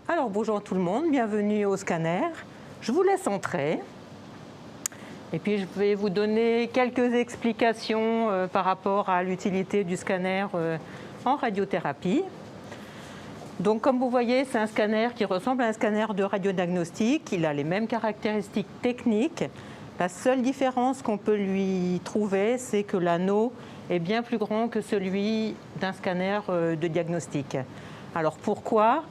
Alors bonjour tout le monde, bienvenue au scanner. Je vous laisse entrer. Et puis je vais vous donner quelques explications par rapport à l'utilité du scanner en radiothérapie. Donc comme vous voyez, c'est un scanner qui ressemble à un scanner de radiodiagnostic. Il a les mêmes caractéristiques techniques. La seule différence qu'on peut lui trouver, c'est que l'anneau est bien plus grand que celui d'un scanner de diagnostic. Alors pourquoi ?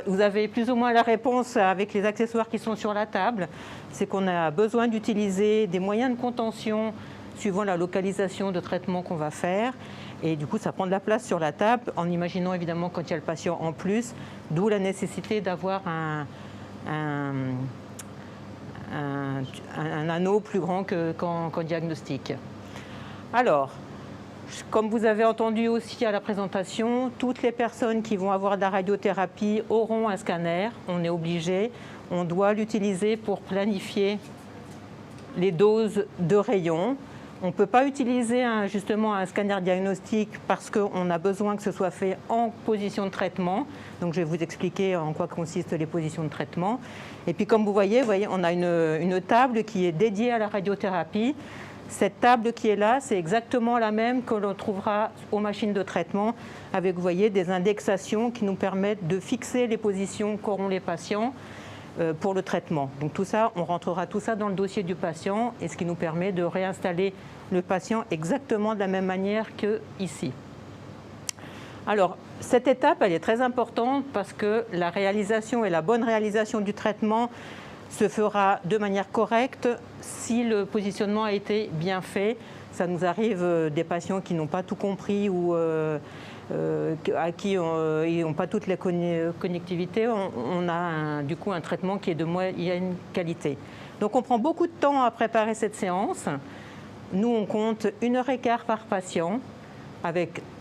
Vous avez plus ou moins la réponse avec les accessoires qui sont sur la table. C'est qu'on a besoin d'utiliser des moyens de contention suivant la localisation de traitement qu'on va faire. Et du coup, ça prend de la place sur la table, en imaginant évidemment quand il y a le patient en plus, d'où la nécessité d'avoir un anneau plus grand qu'en diagnostic. Alors, comme vous avez entendu aussi à la présentation, toutes les personnes qui vont avoir de la radiothérapie auront un scanner. On est obligé, on doit l'utiliser pour planifier les doses de rayons. On ne peut pas utiliser justement un scanner diagnostique parce qu'on a besoin que ce soit fait en position de traitement. Donc je vais vous expliquer en quoi consistent les positions de traitement. Et puis comme vous voyez on a une table qui est dédiée à la radiothérapie. Cette table qui est là, c'est exactement la même que l'on trouvera aux machines de traitement, avec vous voyez, des indexations qui nous permettent de fixer les positions qu'auront les patients pour le traitement. Donc tout ça, on rentrera tout ça dans le dossier du patient, et ce qui nous permet de réinstaller le patient exactement de la même manière qu'ici. Alors, cette étape, elle est très importante parce que la réalisation et la bonne réalisation du traitement se fera de manière correcte si le positionnement a été bien fait. Ça nous arrive des patients qui n'ont pas tout compris ou à qui ils n'ont pas toutes les connectivités. On a du coup un traitement qui est de moyenne qualité. Donc on prend beaucoup de temps à préparer cette séance. Nous, on compte 1h15 par patient,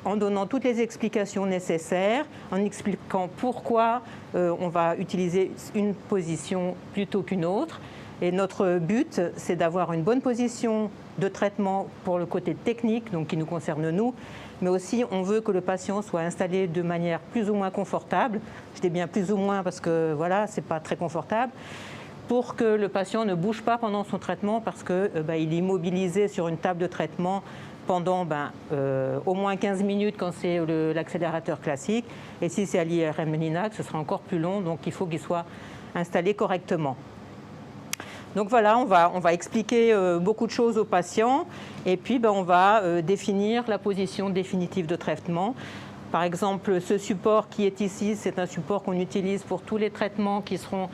en donnant toutes les explications nécessaires, en expliquant pourquoi on va utiliser une position plutôt qu'une autre. Et notre but, c'est d'avoir une bonne position de traitement pour le côté technique, donc qui nous concerne nous, mais aussi on veut que le patient soit installé de manière plus ou moins confortable. Je dis bien plus ou moins parce que voilà, c'est pas très confortable, pour que le patient ne bouge pas pendant son traitement parce qu'il est immobilisé sur une table de traitement pendant au moins 15 minutes quand c'est l'accélérateur classique. Et si c'est à l'IRM LINAC, ce sera encore plus long, donc il faut qu'il soit installé correctement. Donc voilà, on va expliquer beaucoup de choses aux patients et puis on va définir la position définitive de traitement. Par exemple, ce support qui est ici, c'est un support qu'on utilise pour tous les traitements qui seront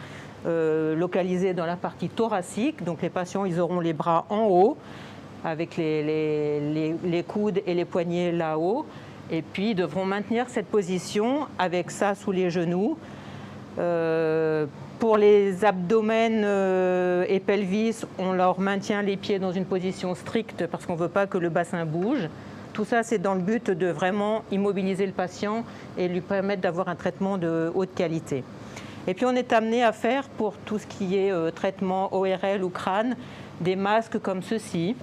localisés dans la partie thoracique. Donc les patients, ils auront les bras en haut, avec les coudes et les poignets là-haut, et puis ils devront maintenir cette position avec ça sous les genoux. Pour les abdomens et pelvis, on leur maintient les pieds dans une position stricte parce qu'on ne veut pas que le bassin bouge. Tout ça, c'est dans le but de vraiment immobiliser le patient et lui permettre d'avoir un traitement de haute qualité. Et puis on est amené à faire pour tout ce qui est traitement ORL ou crâne, des masques comme ceci,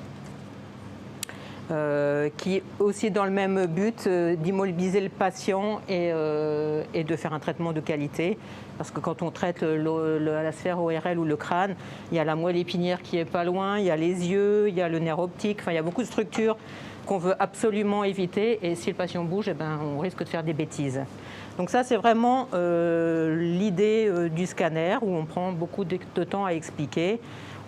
qui est aussi dans le même but d'immobiliser le patient et de faire un traitement de qualité. Parce que quand on traite la sphère ORL ou le crâne, il y a la moelle épinière qui est pas loin, il y a les yeux, il y a le nerf optique, enfin il y a beaucoup de structures qu'on veut absolument éviter. Et si le patient bouge, on risque de faire des bêtises. Donc ça, c'est vraiment l'idée du scanner, où on prend beaucoup de temps à expliquer.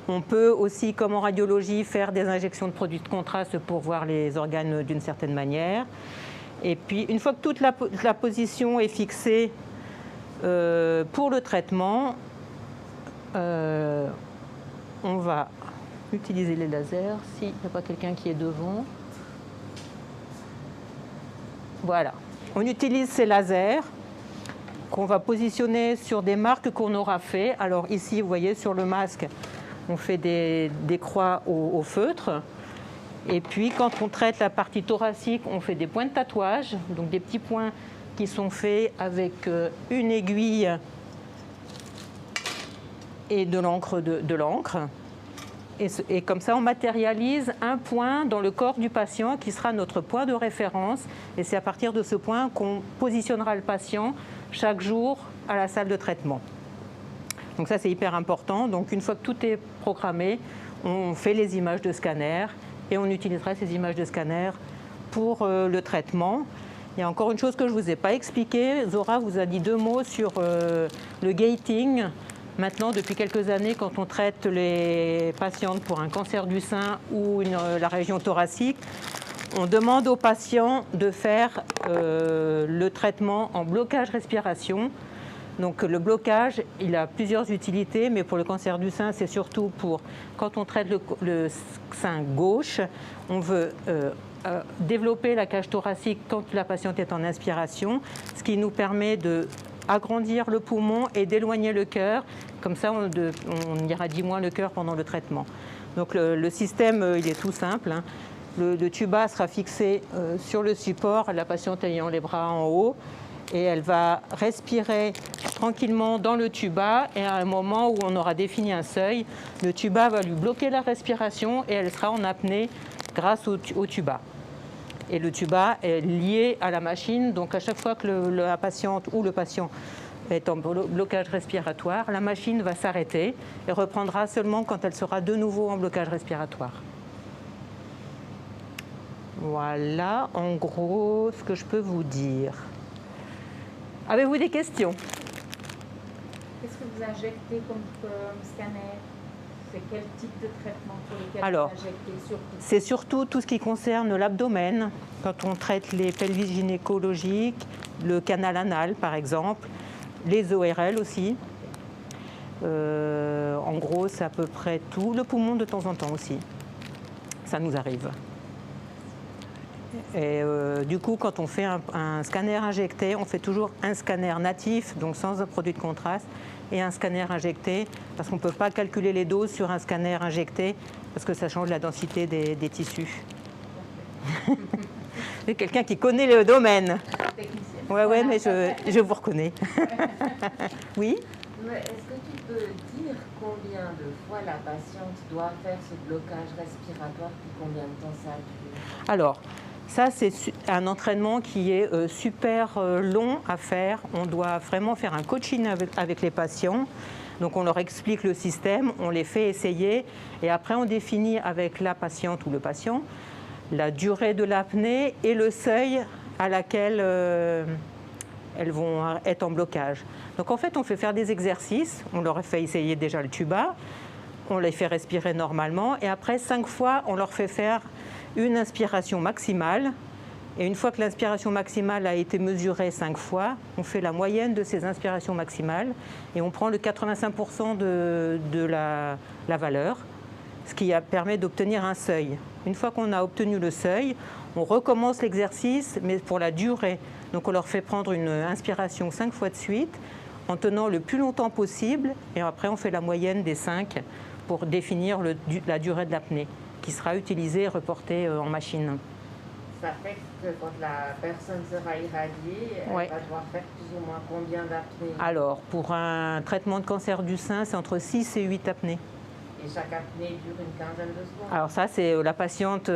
On peut aussi, comme en radiologie, faire des injections de produits de contraste pour voir les organes d'une certaine manière. Et puis, une fois que toute la position est fixée pour le traitement, on va utiliser les lasers, s'il n'y a pas quelqu'un qui est devant. Voilà. On utilise ces lasers qu'on va positionner sur des marques qu'on aura fait. Alors ici, vous voyez, sur le masque, on fait des croix au feutre. Et puis, quand on traite la partie thoracique, on fait des points de tatouage, donc des petits points qui sont faits avec une aiguille et de l'encre. Et comme ça, on matérialise un point dans le corps du patient qui sera notre point de référence. Et c'est à partir de ce point qu'on positionnera le patient chaque jour à la salle de traitement. Donc ça, c'est hyper important. Donc une fois que tout est programmé, on fait les images de scanner et on utilisera ces images de scanner pour le traitement. Il y a encore une chose que je ne vous ai pas expliquée. Zora vous a dit 2 mots sur le gating. Maintenant, depuis quelques années, quand on traite les patientes pour un cancer du sein ou la région thoracique, on demande aux patients de faire le traitement en blocage respiration. Donc le blocage, il a plusieurs utilités, mais pour le cancer du sein, c'est surtout pour quand on traite le sein gauche, on veut développer la cage thoracique quand la patiente est en inspiration, ce qui nous permet d'agrandir le poumon et d'éloigner le cœur. Comme ça, on irradie moins le cœur pendant le traitement. Donc le système, il est tout simple, hein. Le tuba sera fixé sur le support, la patiente ayant les bras en haut, et elle va respirer tranquillement dans le tuba, et à un moment où on aura défini un seuil, le tuba va lui bloquer la respiration et elle sera en apnée grâce au tuba. Et le tuba est lié à la machine, donc à chaque fois que la patiente ou le patient est en blocage respiratoire, la machine va s'arrêter et reprendra seulement quand elle sera de nouveau en blocage respiratoire. Voilà, en gros, ce que je peux vous dire. Avez-vous des questions? Qu'est-ce que vous injectez comme scanner? C'est quel type de traitement pour lequel Alors, vous injectez surtout? C'est surtout tout ce qui concerne l'abdomen, quand on traite les pelvis gynécologiques, le canal anal par exemple, les ORL aussi. En gros, c'est à peu près tout. Le poumon de temps en temps aussi. Ça nous arrive. Et du coup, quand on fait un scanner injecté, on fait toujours un scanner natif, donc sans un produit de contraste, et un scanner injecté, parce qu'on ne peut pas calculer les doses sur un scanner injecté, parce que ça change la densité des tissus. C'est quelqu'un qui connaît le domaine. Ouais, mais je vous reconnais. Oui? Est-ce que tu peux dire combien de fois la patiente doit faire ce blocage respiratoire et combien de temps ça dure? Alors, ça, c'est un entraînement qui est super long à faire. On doit vraiment faire un coaching avec les patients. Donc, on leur explique le système, on les fait essayer et après, on définit avec la patiente ou le patient la durée de l'apnée et le seuil à laquelle elles vont être en blocage. Donc, en fait, on fait faire des exercices. On leur fait essayer déjà le tuba. On les fait respirer normalement et après 5 fois, on leur fait faire une inspiration maximale. Et une fois que l'inspiration maximale a été mesurée 5 fois, on fait la moyenne de ces inspirations maximales et on prend le 85% de la valeur, ce qui permet d'obtenir un seuil. Une fois qu'on a obtenu le seuil, on recommence l'exercice, mais pour la durée. Donc on leur fait prendre une inspiration 5 fois de suite, en tenant le plus longtemps possible, et après on fait la moyenne des 5 pour définir la durée de l'apnée, qui sera utilisée et reportée en machine. Ça fait que quand la personne sera irradiée, elle va devoir faire plus ou moins combien d'apnées? Alors, pour un traitement de cancer du sein, c'est entre 6 et 8 apnées. Et chaque apnée dure une quinzaine de secondes? Alors ça, c'est la patiente.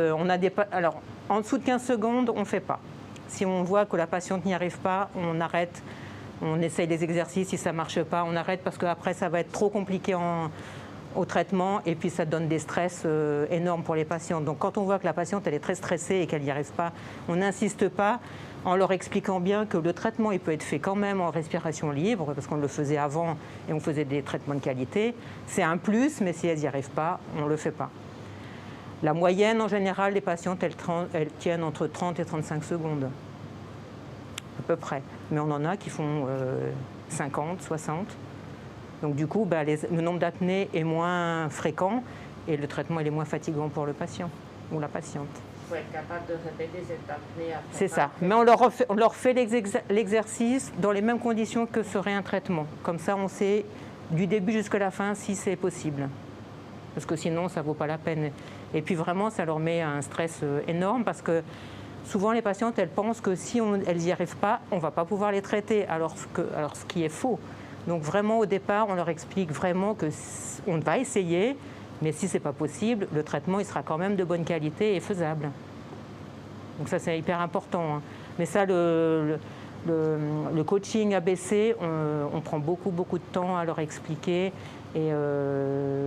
Alors, en dessous de 15 secondes, on ne fait pas. Si on voit que la patiente n'y arrive pas, on arrête. On essaye les exercices. Si ça ne marche pas, on arrête parce qu'après, ça va être trop compliqué au traitement et puis ça donne des stress énormes pour les patientes. Donc quand on voit que la patiente elle est très stressée et qu'elle n'y arrive pas, on n'insiste pas en leur expliquant bien que le traitement il peut être fait quand même en respiration libre parce qu'on le faisait avant et on faisait des traitements de qualité. C'est un plus, mais si elles n'y arrivent pas, on ne le fait pas. La moyenne en général des patientes, elles tiennent entre 30 et 35 secondes à peu près. Mais on en a qui font 50, 60. Donc du coup, le nombre d'apnées est moins fréquent et le traitement il est moins fatigant pour le patient ou la patiente. Il faut être capable de répéter cette apnée après. C'est ça. Mais on leur fait l'exercice dans les mêmes conditions que serait un traitement. Comme ça, on sait du début jusqu'à la fin si c'est possible. Parce que sinon, ça ne vaut pas la peine. Et puis vraiment, ça leur met un stress énorme parce que souvent les patientes, elles pensent que si elles n'y arrivent pas, on ne va pas pouvoir les traiter, alors ce qui est faux. Donc vraiment au départ, on leur explique vraiment qu'on va essayer Mais si ce n'est pas possible, le traitement il sera quand même de bonne qualité et faisable. Donc ça, c'est hyper important, hein. Mais ça, le coaching ABC, on prend beaucoup de temps à leur expliquer. Et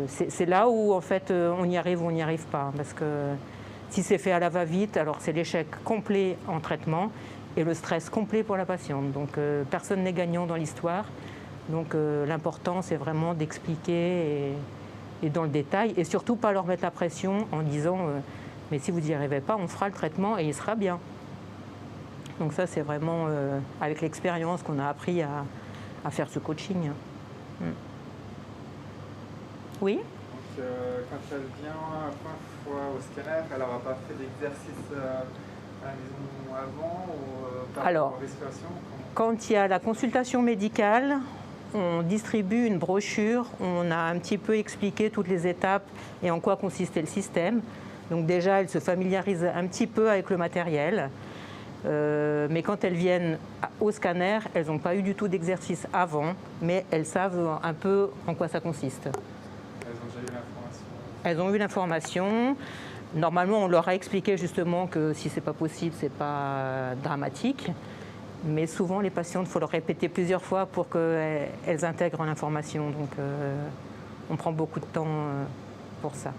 c'est là où, en fait, on y arrive ou on n'y arrive pas. Parce que si c'est fait à la va-vite, alors c'est l'échec complet en traitement et le stress complet pour la patiente. Donc personne n'est gagnant dans l'histoire. Donc l'important, c'est vraiment d'expliquer et dans le détail. Et surtout, pas leur mettre la pression en disant mais si vous n'y arrivez pas, on fera le traitement et il sera bien. Donc ça, c'est vraiment avec l'expérience qu'on a appris à faire ce coaching. Oui. Donc quand elle vient la première fois au scanner, elle n'aura pas fait d'exercice à la maison avant ou par Alors, respiration? quand il y a la consultation médicale, on distribue une brochure, on a un petit peu expliqué toutes les étapes et en quoi consistait le système. Donc déjà, elles se familiarisent un petit peu avec le matériel. Mais quand elles viennent au scanner, elles n'ont pas eu du tout d'exercice avant, mais elles savent un peu en quoi ça consiste. Elles ont déjà eu l'information? Elles ont eu l'information. Normalement, on leur a expliqué justement que si ce n'est pas possible, ce n'est pas dramatique. Mais souvent, les patientes, il faut leur répéter plusieurs fois pour qu'elles intègrent l'information. Donc, on prend beaucoup de temps pour ça.